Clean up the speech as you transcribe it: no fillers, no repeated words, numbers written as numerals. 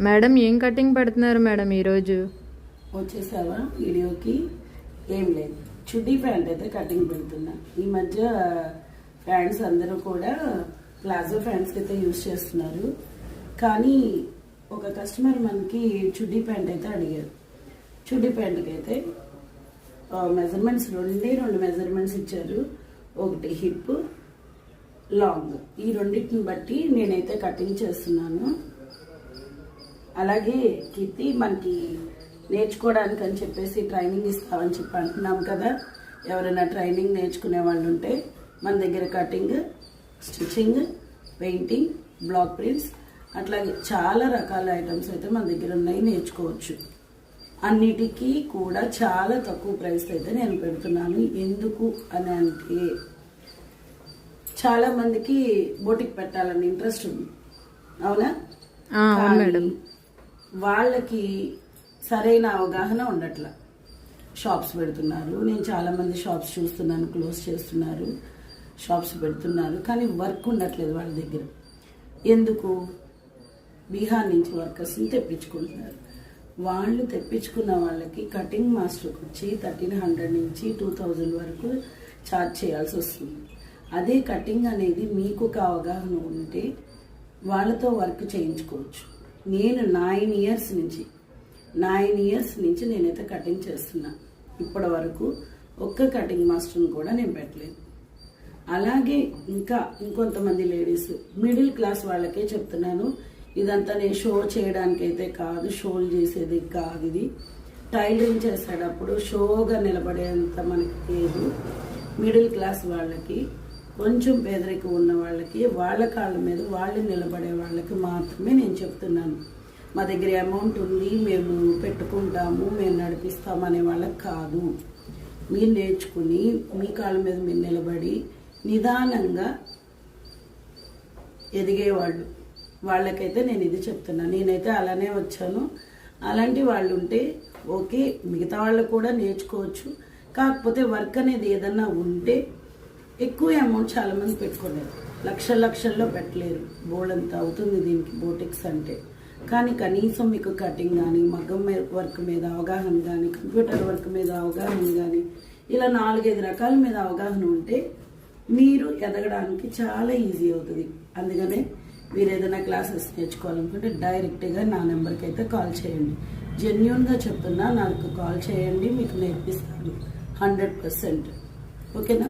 Madam ఏం cutting పెడుతున్నారు madam ఈరోజు? వచ్చేసావా వీడియోకి? ఏం లేదు, చుడీ ప్యాంట్ అయితే కటింగ్ పెడుతున్నా. ఈ మధ్య ప్యాంట్స్ అందరూ కూడా ప్లాజో ప్యాంట్స్ అయితే యూజ్ చేస్తున్నారు. కానీ ఒక కస్టమర్ మనకి చుడీ ప్యాంట్ అయితే అడిగారు. చుడీ ప్యాంట్కి అయితే మెజర్మెంట్స్ రెండు మెజర్మెంట్స్ ఇచ్చారు. ఒకటి హిప్, లాంగ్. ఈ రెండింటిని బట్టి నేనైతే కటింగ్ చేస్తున్నాను. అలాగే కీర్తి, మనకి నేర్చుకోవడానికి అని చెప్పేసి ట్రైనింగ్ ఇస్తామని చెప్పి అంటున్నాం కదా. ఎవరైనా ట్రైనింగ్ నేర్చుకునే వాళ్ళు ఉంటే మన దగ్గర cutting, stitching, painting, block prints అట్లాగే చాలా రకాల ఐటమ్స్ అయితే మన దగ్గర ఉన్నాయి, నేర్చుకోవచ్చు. అన్నిటికీ కూడా చాలా తక్కువ ప్రైస్ అయితే నేను పెడుతున్నాను. ఎందుకు అని అంటే చాలా మందికి బోటిక్ పెట్టాలని ఇంట్రెస్ట్ ఉంది, అవునా? మేడం, వాళ్ళకి సరైన అవగాహన ఉండట్లా. షాప్స్ పెడుతున్నారు, నేను చాలా మంది షాప్స్ చూస్తున్నాను, క్లోజ్ చేస్తున్నారు, షాప్స్ పెడుతున్నారు, కానీ వర్క్ ఉండట్లేదు వాళ్ళ దగ్గర. ఎందుకు? బీహార్ నుంచి వర్కర్స్ని తెప్పించుకుంటున్నారు. వాళ్ళు తెప్పించుకున్న వాళ్ళకి కటింగ్ మాస్టర్కి వచ్చి 1300 నుంచి 2000 వరకు ఛార్జ్ చేయాల్సి వస్తుంది. అదే కటింగ్ అనేది మీకు ఒక అవగాహన ఉంటే వాళ్ళతో వర్క్ చేయించుకోవచ్చు. నేను 9 ఇయర్స్ నుంచి నేనైతే కటింగ్ చేస్తున్నా. ఇప్పటి వరకు ఒక్క కటింగ్ మాస్టర్ని కూడా నేను పెట్టలేదు. అలాగే ఇంకొంతమంది లేడీస్, మిడిల్ క్లాస్ వాళ్ళకే చెప్తున్నాను. ఇదంతా నేను షో చేయడానికి అయితే కాదు, షోలు చేసేది కాదు. ఇది టైలరింగ్ చేసేటప్పుడు షోగా నిలబడేంత మనకి లేదు. మిడిల్ క్లాస్ వాళ్ళకి, కొంచెం పేదరికం ఉన్న వాళ్ళకి, వాళ్ళ కాళ్ళ మీద వాళ్ళు నిలబడే వాళ్ళకి మాత్రమే నేను చెప్తున్నాను. మా దగ్గర అమౌంట్ ఉంది, మేము పెట్టుకుంటాము, మేము నడిపిస్తాము అనే వాళ్ళకి కాదు. మీరు నేర్చుకుని మీ కాళ్ళ మీద మీరు నిలబడి నిదానంగా ఎదిగేవాళ్ళు వాళ్ళకైతే నేను ఇది చెప్తున్నాను. నేనైతే అలానే వచ్చాను. అలాంటి వాళ్ళు ఉంటే ఓకే, మిగతా వాళ్ళు కూడా నేర్చుకోవచ్చు. కాకపోతే వర్క్ అనేది ఏదన్నా ఉంటే ఎక్కువ అమౌంట్ చాలామంది పెట్టుకోలేరు, లక్షల్లో పెట్టలేరు. బోర్డంత అవుతుంది దీనికి బోటిక్స్ అంటే. కానీ కనీసం మీకు కటింగ్ కానీ, మగ్గం వర్క్ మీద అవగాహన కానీ, కంప్యూటర్ వర్క్ మీద అవగాహన కానీ, ఇలా 4-5 రకాల మీద అవగాహన ఉంటే మీరు ఎదగడానికి చాలా ఈజీ అవుతుంది. అందుకనే మీరు ఏదైనా క్లాసెస్ నేర్చుకోవాలనుకుంటే డైరెక్ట్గా నా నెంబర్కి అయితే కాల్ చేయండి. జెన్యూన్గా చెప్తున్నా, నాకు కాల్ చేయండి, మీకు నేర్పిస్తాను 100%. ఓకేనా?